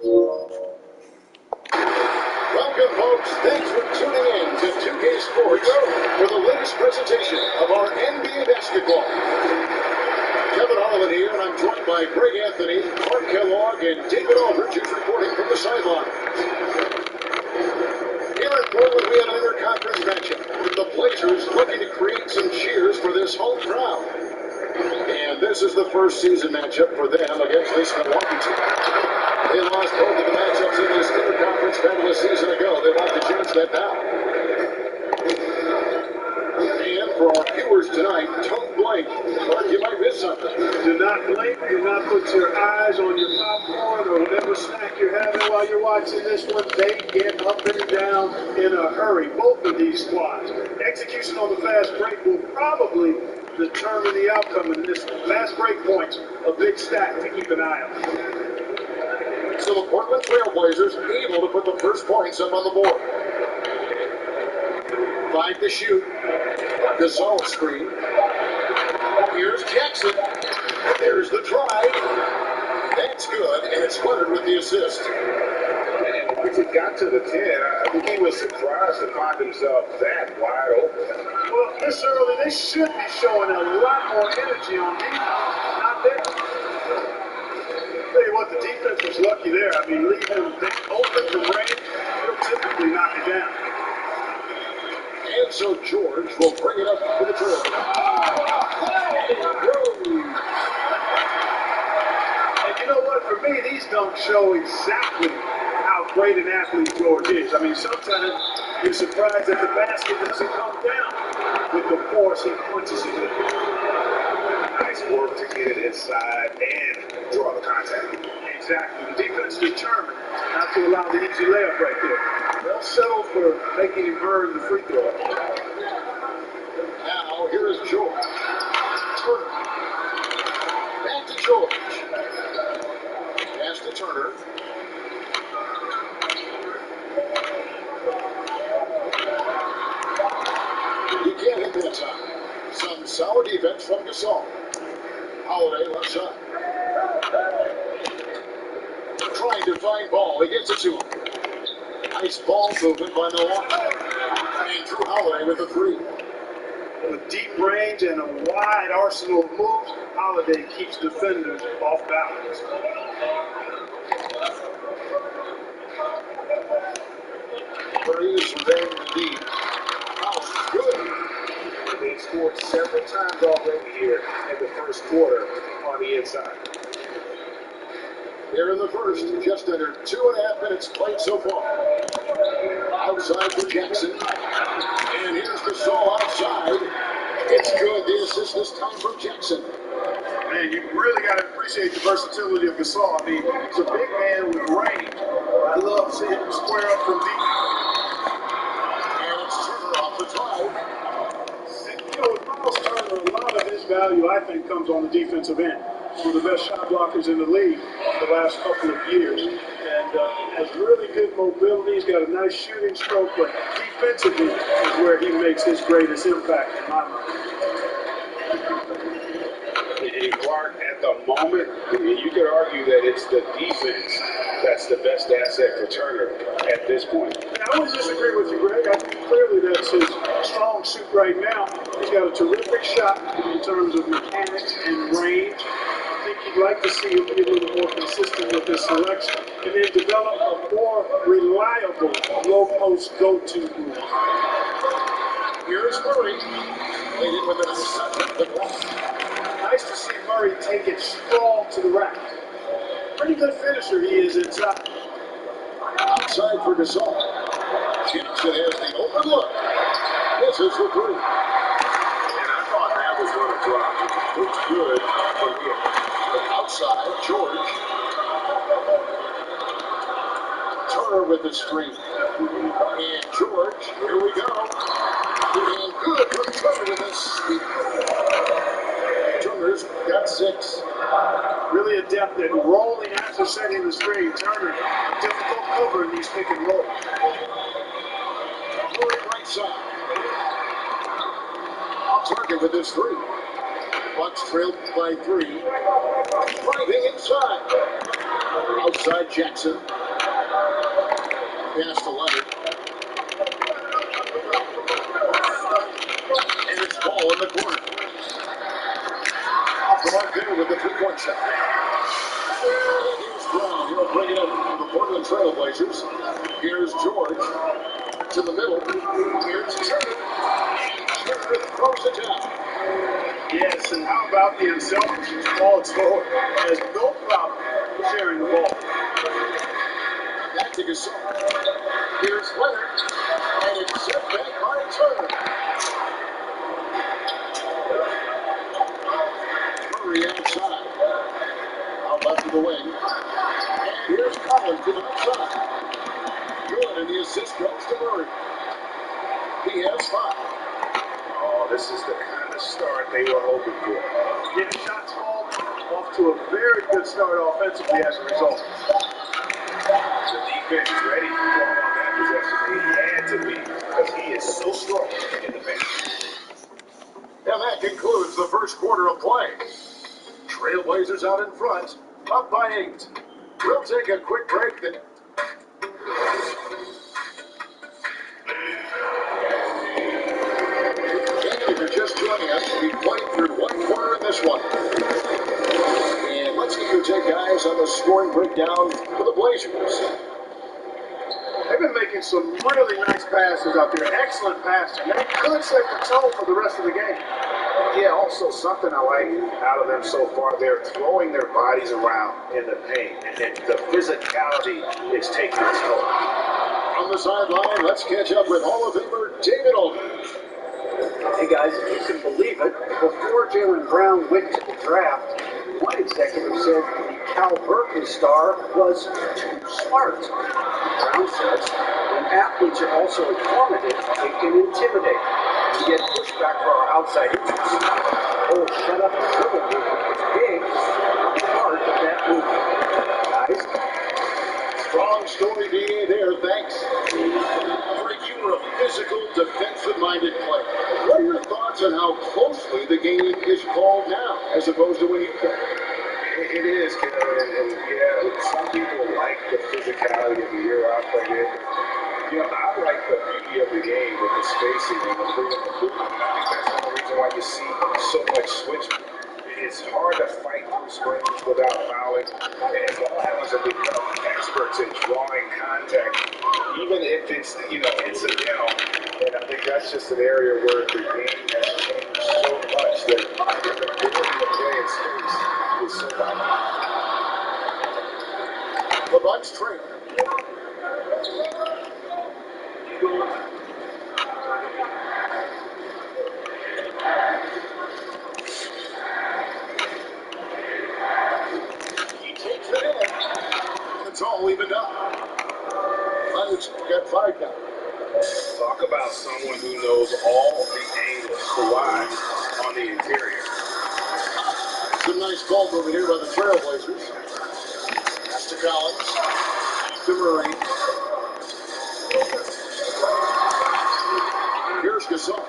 Welcome, folks. Thanks for tuning in to 2K Sports for the latest presentation of our NBA basketball. Kevin Harlan here, and I'm joined by Greg Anthony, Mark Kellogg, and David Aldridge, who's reporting from the sideline. Here in Portland, we had an interconference matchup. The Blazers looking to create some cheers for this home crowd. And this is the first season matchup for them against this Milwaukee team. They lost both of the matchups in this interconference battle a season ago. They'd like to change that now. And for our viewers tonight, don't blink. Or you might miss something. Do not blink. Do not put your eyes on your popcorn or whatever snack you're having while you're watching this one. They get up and down in a hurry. Both of these squads. Execution on the fast break will probably determine the outcome in this one. Fast break points, a big stack to keep an eye on. So the Portland Trail Blazers able to put the first points up on the board. 5 to shoot. Gasol screen. Here's Jackson. There's the drive. That's good, and it's Leonard with the assist. And once it got to the 10, I think he was surprised to find himself that wide open. Well, this early, they should be showing a lot more energy on defense. Not there. Tell you what, the defense was lucky there. I mean, leave him open to range, he'll typically knock it down. And so George will bring it up for the Trail. And you know what? For me, these don't show exactly how great an athlete George is. I mean, sometimes you're surprised that the basket doesn't come down with the force he punches it in. Nice work to get it inside and draw the contact. Exactly. The defense is determined not to allow the easy layup right there. They'll settle for making him earn the free throw. Now, here is George. Turner. Back to George. Pass to Turner. You can't hit that time. Some solid defense from Gasol. Holiday left side. Trying to find ball. He gets it to him. Nice ball movement by Milwaukee. And Drew Holiday with the three. With deep range and a wide arsenal of moves, Holiday keeps defenders off balance. Breeze there indeed. Oh, good. They scored several times already here in the first quarter on the inside. Here in the first, just under 2.5 minutes played so far. Outside for Jackson. And here's Gasol outside. It's good. The assist this time from Jackson. Man, you really got to appreciate the versatility of Gasol. I mean, he's a big man with range. I love seeing him square up from deep. And it's Turner off the drive. You know, with Miles Turner, a lot of his value, I think, comes on the defensive end. One of the best shot blockers in the league the last couple of years. And has really good mobility. He's got a nice shooting stroke, but defensively is where he makes his greatest impact in my mind. And Clark, at the moment, you could argue that it's the defense that's the best asset for Turner at this point. I would disagree with you, Greg. I think clearly that's his strong suit right now. He's got a terrific shot in terms of mechanics and range. I think you'd like to see him be a little more consistent with his selection and then develop a more reliable low-post go-to move. Here's Murray. Waiting with an assist of the block. Nice to see Murray take it strong to the rack. Pretty good finisher he is inside. Outside for Gasol. Jackson has the open look. Misses for three. And I thought that was going to drop. Looks good from here. Outside, George. Turner with the screen. And George, here we go. And good from Turner with this. Turner's got 6. Really adept at rolling after setting the screen. Turner, difficult cover in these pick and rolls. Murray right side. Off target with this 3. Bucks trailed by 3. Driving inside. Outside Jackson. Pass to Leonard. And it's ball in the corner. Off the mark there with the three-point shot. Here's Brown. He'll bring it up for the Portland Trail Blazers. Here's George to the middle. Here's Turner. Turner throws it down. Yes, and how about the unselfish small forward? Has no problem sharing the ball. Back to Gasol. Here's Leonard. And it's set back by Turner. Murray outside. Out left of the wing. And here's Collins to the left side. Good, and the assist goes to Murray. He has 5. Oh, this is the kind of start they were hoping for. Getting shots fall off to a very good start offensively as a result. The defense is ready to fall on that possession. They had to be because he is so strong in the paint. And that concludes the first quarter of play. Trailblazers out in front, up by 8. We'll take a quick break then. If you're just joining us, we played through one quarter in this one. And let's get your take, guys, on the scoring breakdown for the Blazers. They've been making some really nice passes out there. Excellent passing. They could set the tone for the rest of the game. Yeah, also something I like out of them so far, they're throwing their bodies around in the paint, and the physicality is taking its toll. On the sideline, let's catch up with Hall of Famer David Aldridge. Hey guys, if you can believe it, before Jaylen Brown went to the draft, one executive said the Cal Berkeley star was too smart. Brown says when athletes are also informative, they can intimidate and get pushback for our outside interests. Oh, shut up and dribble movement is big, part of that movement. Guys, Strong story, DA, there. Thanks. Frank, you were a physical, defensive-minded player. What are your thoughts on how closely the game is called now, as opposed to when you played? It is, Kevin, and yeah, some people like the physicality of the era I played in. You know, I like the beauty of the game with the spacing and the freedom of movement. I think that's one reason why you see so much switching. It's hard to fight through screens without fouling, and ball handlers have become experts in drawing contact, even if it's, incidental. And I think that's just an area where the game has changed so much that the ability to play in space is so valuable. The Bucks trail. He takes it in. It's all evened up. Leonard's got 5 now. Talk about someone who knows all the angles. Kawhi on the interior. Some nice ball movement here by the Trailblazers. Pass to Collins. To Murray. Here's Gasol.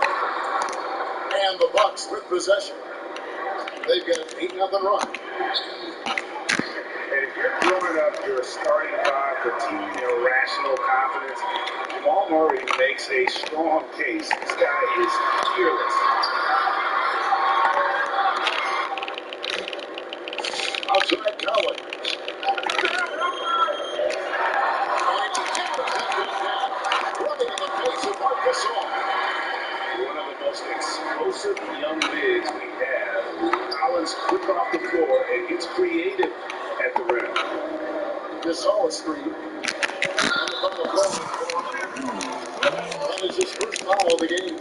And the Bucks with possession. They've got an 8-0 run. And if you're throwing up your starting 5 for team irrational confidence, Jamal Murray makes a strong case. This guy is fearless. Outside Collins. Running in the face of Marc Gasol. One of the most explosive young bigs we have. Collins quick off the floor and gets creative at the rim. Gasol is screen. That is his first foul of the game.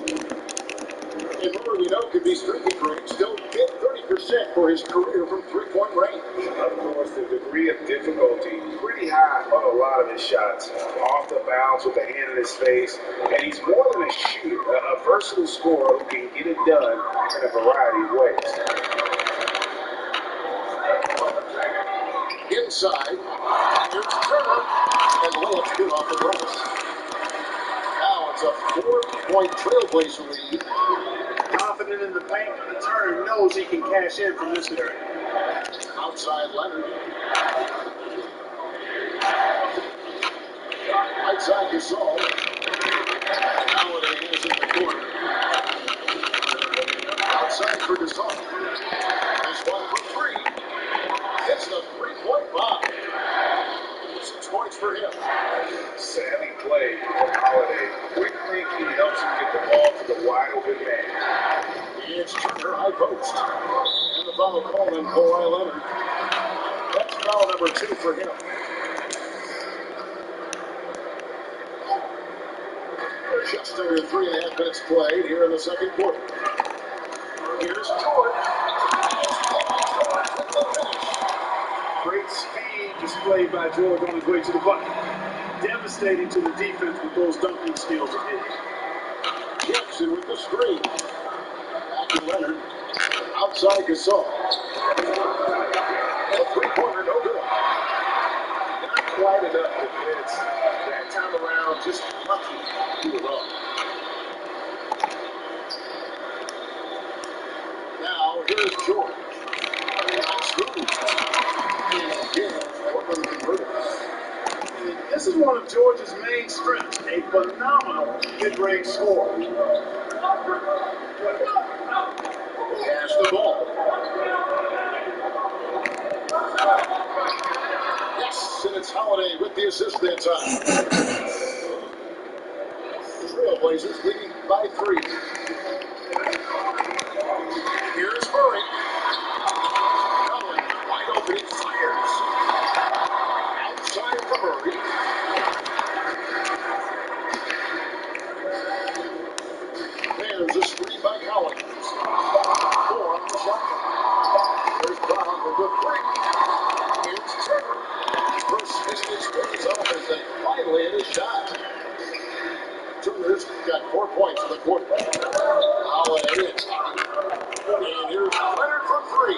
And Murray, we know, could be streaky great. Still hit 30% for his career from three-point range. Of course, the degree of difficulty pretty high on a lot of his shots. Off the bounce with the hand in his face. And he's more than a shooter, a versatile scorer who can get it done in a variety of ways. Inside, here's Turner, and layups good off the glass. Now it's a 4-point Trailblazer lead. Confident in the paint, and Turner knows he can cash in from this area. Outside Leonard. Gasol. Holiday is in the corner. Outside for Gasol. Nice one for three. Hits the three-point bomb. 6 points for him. Savvy play from Holiday. Quick thinking helps him get the ball to the wide open man. It's Turner, high post. And the foul called on Kawhi Leonard. That's foul number 2 for him. Just under 3.5 minutes played here in the second quarter. Here's George. Great speed displayed by George on his way to the bucket. Devastating to the defense with those dunking skills of his. Jackson with the screen. Back to Leonard. Outside Gasol. A three-pointer, no good. Not quite enough defense. That time around, just lucky to the wrong. Now, here's George. Nice move. And again, Portland converted. This is one of George's main strengths, a phenomenal mid-range scorer. Pass the ball. Yes, and it's Holiday with the assist that time. Trailblazers leading by 3. Here's Murray. Cullen wide open, he fires. Outside for Murray. There's a screen by Collins. 4 on the shot. There's Brown with the 3. Here's Turner. First distance goes up as they finally hit a shot. Turner's got 4 points in the quarter. Holiday and here's Leonard for 3.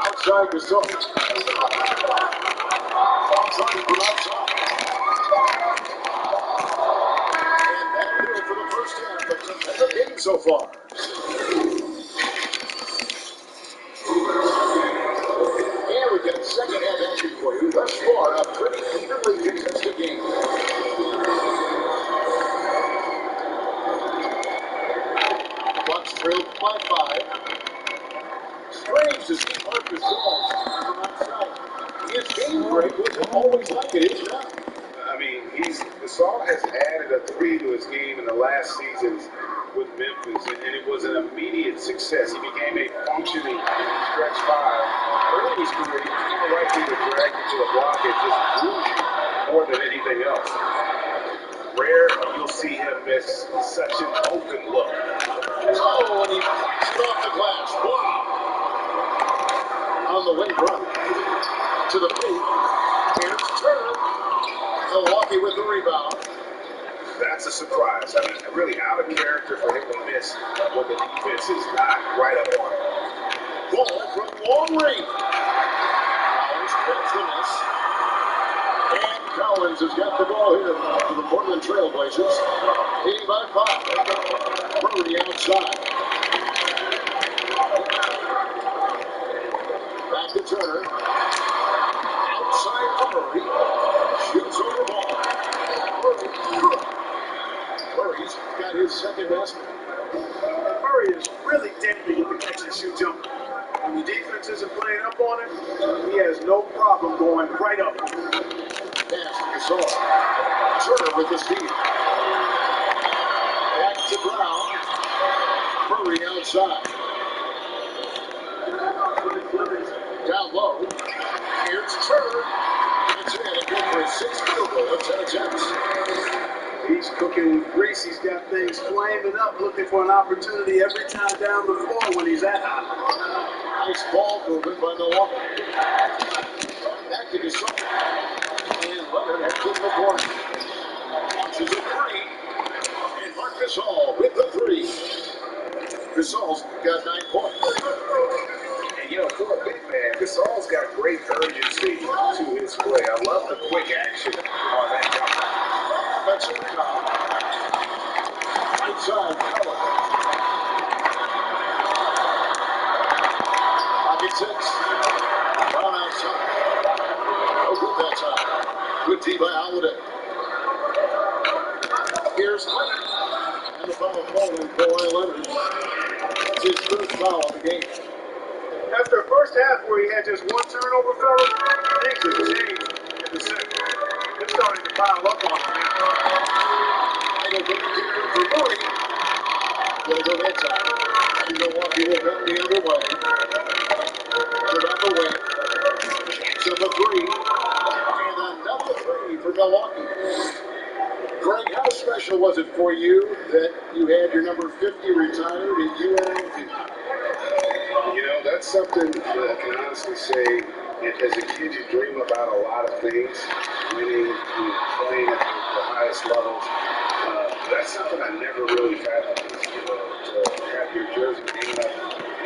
Outside Gasol. Outside from outside. And that'll do it for the first half of the game so far. And we've got second half action for you. Thus far, a pretty evenly contested game. Bucks trailed by 5. Strange to see Marc Gasol from outside. His game break wasn't always like it is now. I mean, Gasol has added a 3 to his game in the last seasons with Memphis, and it was an immediate success. He became a functioning stretch 5. Early in his career, he was more likely to drag you to the block and just bruise you more than anything else. Rare you'll see him miss such an open look. Oh, and he puts it off the glass. Wow. On the wing run. To the paint. Here's Turner. Milwaukee with the rebound. That's a surprise. I mean, really out of character for him to miss when the defense is not right up on him. Ball from long range. Collins gets the miss. And Collins has got the ball here for the Portland Trailblazers. Leading by 5. Murray outside. Back to Turner. Outside for Murray. Shoots over ball. Murray's got his second basket. Murray is really deadly with the catch-and-shoot jumper. When the defense isn't playing up on him, he has no problem going right up. Pass to Gasol. Turner with the steal. Back to Brown. Murray outside. Down low. Here's Turner. It's in. A good for a 6 field goal at 10 attempts. He's cooking with grease. He's got things flaming up, looking for an opportunity every time down the floor when he's at high. Nice ball movement by Milwaukee. Back to Gasol. And Leonard heads in the corner. Launches a 3. And Marc Gasol with the 3. Gasol's got 9 points. And, you know, for a big man, Gasol's got great urgency to his play. I love the quick action on that jumper. Offensive foul. Outside, Cullen. Pocket 6. Brown outside. Oh, good, that Good D by Holiday. Here's Mike. And the foul called on Kawhi Leonard. It's his first foul of the game. After the first half where he had just one turnover, fellas, things have changed in the second. They're starting to pile up on him now. It'll be here for Murray. Gonna go that time. And Milwaukee will come the other way. Put on the wing. Chance of a three. And another three for Milwaukee. Greg, how special was it for you that you had your number 50 retired at UNLV? You know, that's something that I can honestly say. As a kid, you dream about a lot of things, winning, playing at the highest levels. That's something I never really had. To have your jersey hanging up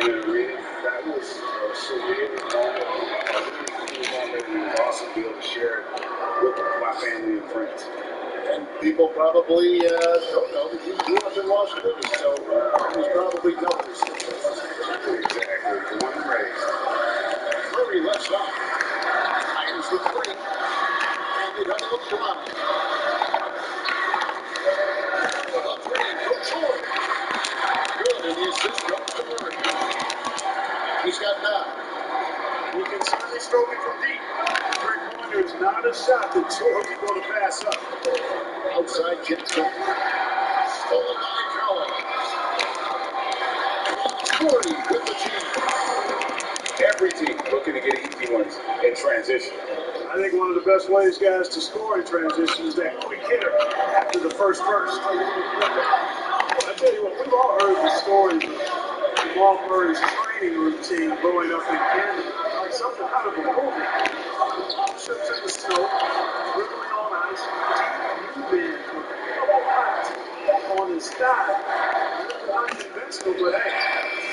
in an arena, that was a surreal moment. A really cool moment, and it was awesome to be able to share it with my family and friends. And people probably don't know that you grew up in Washington, so it was probably double. Exactly, born and raised. Murray left side. Fires the three. And they double up the line. A three from Jordan. Good, and the assist comes to Murray. He's got 9. You can certainly stroke it from deep. Three-pointer is not a shot that George is going to pass up. Outside Jensen. Stolen by Collins. Murray with the team. Every team looking to get easy ones in transition. I think one of the best ways, guys, to score in transition is that quick hitter after the first burst. I tell you what, we've all heard the stories of Jamal Murray's training routine growing up in Canada, like something out of a movie. Trips in the snow, dribbling on ice, deep bend, on his thigh. Unconventional, but hey,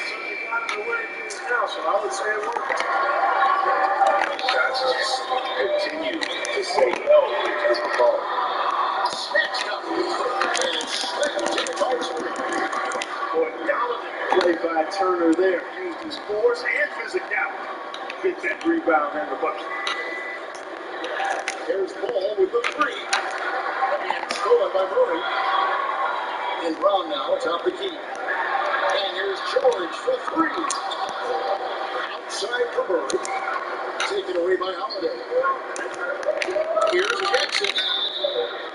certainly got in the way of his now, so I would say it worked. Shots just continue to say no to the ball. Snatched up. And slammed to the goal screen. Boy, dominant play by Turner there. Used his force and physicality. Get that rebound and the bucket. There's Ball with the three. And stolen by Murray. And Brown now atop the key. And here's George for 3. Outside for Murray. Taken away by Holiday. Here's Jackson.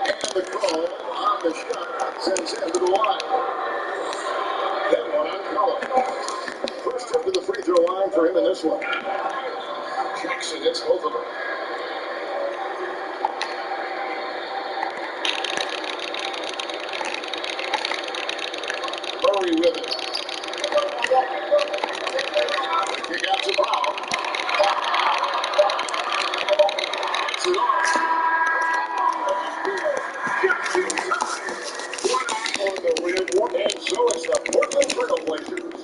And the call on the shot sends him to the line. That one on Collins. First trip to the free throw line for him in this one. Jackson hits both of them. Murray with it. Kick out to Brown. It's it off. On the rim, and so is the Portland Trail Blazers.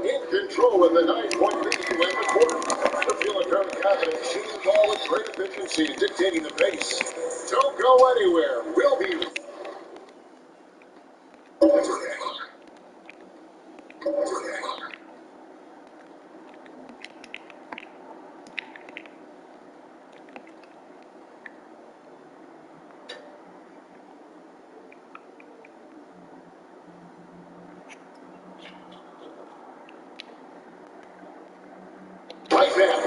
In control with the 9-point lead in the quarter. They're feeling very confident, shooting the ball with great efficiency, dictating the pace. Don't go anywhere. We'll be. Right now.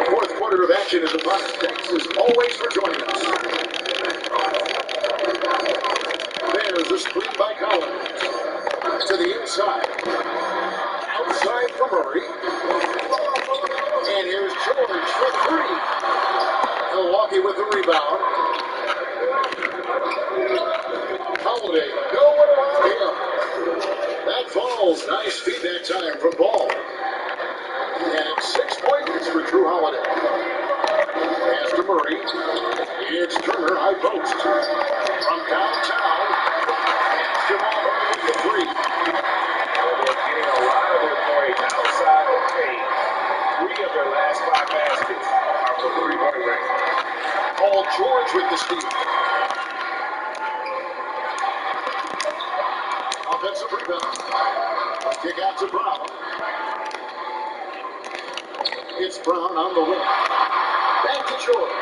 Fourth quarter of action is upon us. Thanks as always for joining us. There's the screen by Collins. To the inside. Outside for Murray. And here's George for 3. Milwaukee with the rebound. Holiday going around him. That falls. Nice feed that time from Ball. And 6 points for Drew Holiday. Pass to Murray. It's Turner, high post. From downtown. Jamal Murray with the 3. They're getting a lot of their points outside the paint. 3 of their last 5 baskets are from the 3-point range. Paul George with the steal. Offensive rebound. Kick out to Brown. It's Brown on the wing. Back to George.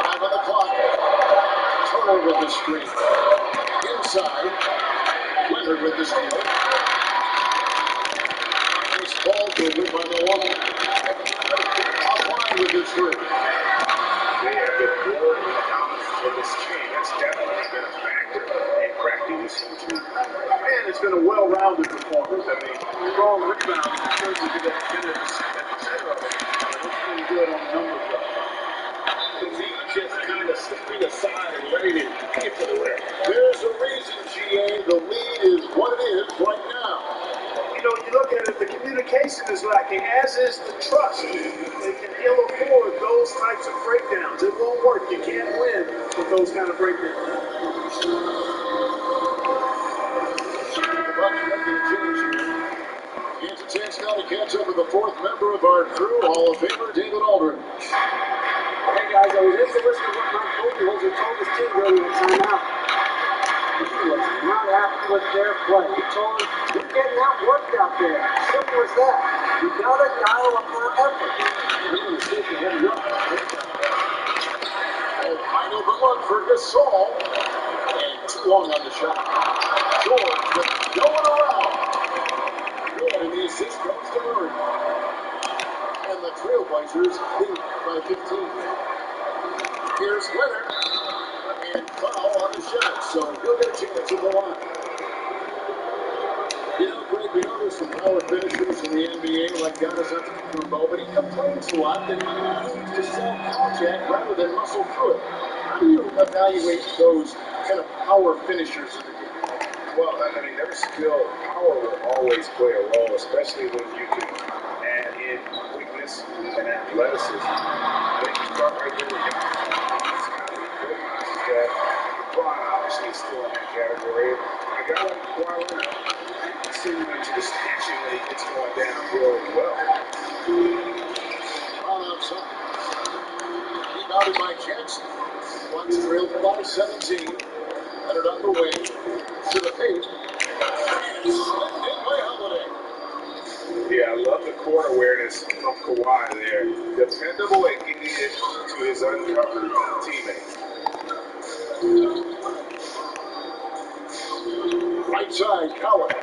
5 on the clock. Turner with the screen. Inside. Leonard with the steal. Nice ball movement by Milwaukee. Offline with the three. They have been more dominant in this game. That's definitely been a factor in cracking this team. And it's been a well-rounded performance. I mean, strong rebounding in terms of been at the center of it. It looks pretty good on the numbers though. Just kind of stepping aside and ready to get for the rim. There's a reason, GA. The lead is what it is right now. You know, you look at it, the communication is lacking, as is the trust. They can ill afford those types of breakdowns. It won't work. You can't win with those kind of breakdowns. Kansas State's got to catch up with the fourth member of our crew, Hall of Famer David Aldridge. Hey guys, I was just listening to what Mike Budenholzer told his team during the timeout. He was not happy with their play. He told them, you're getting outworked out there. Simple as that. You gotta dial up our effort. We're gonna see if you have enough. Wide open look for Gasol. And too long on the shot. George with going around. Good, and the assist goes to Murray. And the Trailblazers lead by 15. Here's Leonard. And foul on the shot, so he'll get a chance at the line. You know, Greg, we know there's some power finishers in the NBA like Giannis Antetokounmpo, but he complains a lot that he needs to sell contact rather than muscle through it. How do you evaluate those kind of power finishers in the game? Well, I mean, their skill, power will always play a role, especially when you can add in quickness and athleticism. I think you start right there with that. LeBron obviously is still in that category. A guy like Kawhi Leonard continuing to distinction when he gets going downhill as well. On outside. Rebounded by Jackson. Once trailed by 17. Leonard on the wing. To the paint. And slipped in by Holiday. Yeah, I love the court awareness of Kawhi there. Dependable at getting it to his uncovered teammates. Right side, Coward.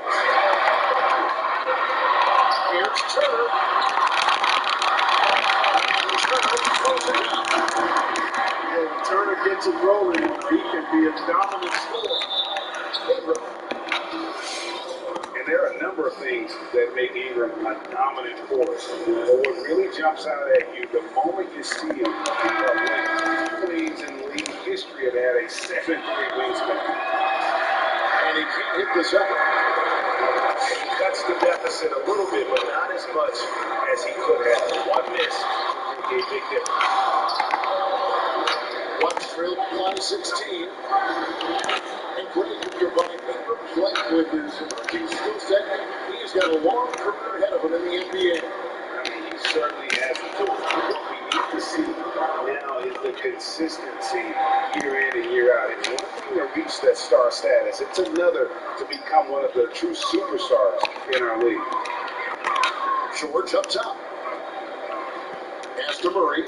Here's Turner. Turner throws it down. When Turner gets it rolling, he can be a dominant scorer. Ingram. And there are a number of things that make Ingram a dominant force. But what really jumps out at you the moment you see him, plays in league history have had a 7'3" wingspan. And he can't hit the second. And he cuts the deficit a little bit, but not as much as he could have. One miss would be a big difference. One trailed by 16. And Greg, if you're buying Ingram playing with his emerging skill set, he's got a long career ahead of him in the NBA. I mean, he certainly has the tools. What we need to see now is the consistency year in and year out. It's one thing to reach that star status. It's another to become one of the true superstars in our league. George up top. Pass to Murray.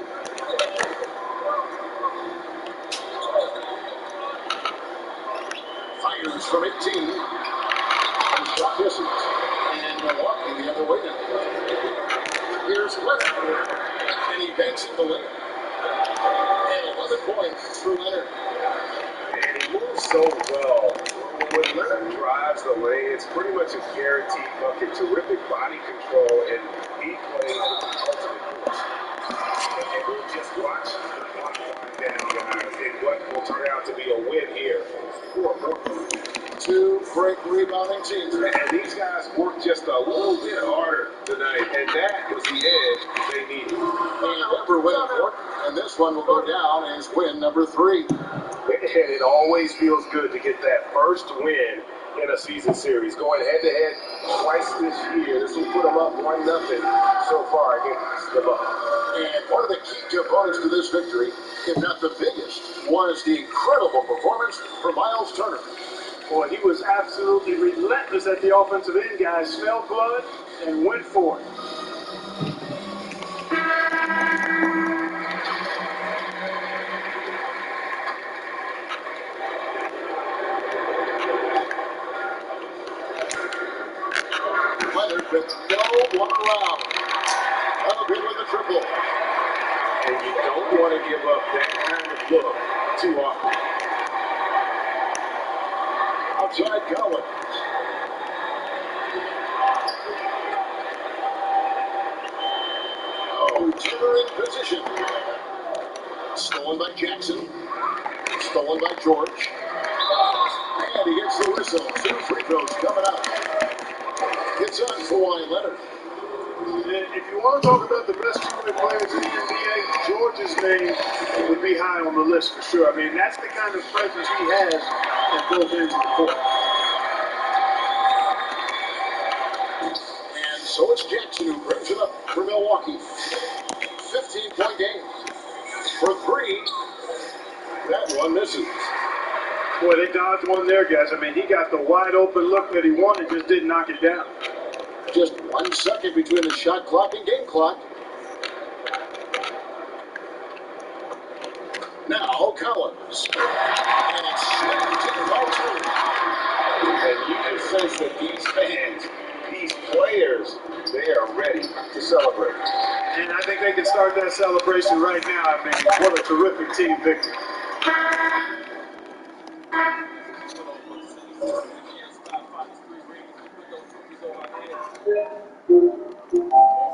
Fires from 18. And shot misses. And Milwaukee the other way now. Here's Leonard. And he banks it to Leonard. And 11 points through Leonard. And he moves so well. When Leonard drives the lane, it's pretty much a guaranteed bucket. Terrific body control, and he plays with the ultimate force. And we'll just watch the clock wind down, guys, in what will turn out to be a win here for Brooklyn. Two great rebounding teams. And these guys worked just a little bit harder tonight, and that was the edge they needed. And Denver win important, and this one will go down as win number 3. And it always feels good to get that first win in a season series. Going head-to-head twice this year. This will put them up 1-0 so far against the Bucks. And one of the key components to this victory, if not the biggest, was the incredible performance from Miles Turner. Boy, he was absolutely relentless at the offensive end, guys. Smelled blood and went for it. good with the triple. And you don't want to give up that kind of look too often. Outside Collins. Oh, Turner in position. Stolen by Jackson. Stolen by George. And he gets the whistle. 2 free throws coming up. It's on Kawhi Leonard. If you want to talk about the best two-way players in the NBA, George's name would be high on the list for sure. I mean, that's the kind of presence he has at both ends of the court. And so it's Jackson who brings it up for Milwaukee. 15-point game. For 3, that one misses. Boy, they dodged one there, guys. I mean, he got the wide open look that he wanted, just didn't knock it down. Just 1 second between the shot clock and game clock. Now Collins. And it's slammed in by 2. And you can sense that these fans, these players, they are ready to celebrate. And I think they can start that celebration right now. I mean, what a terrific team victory.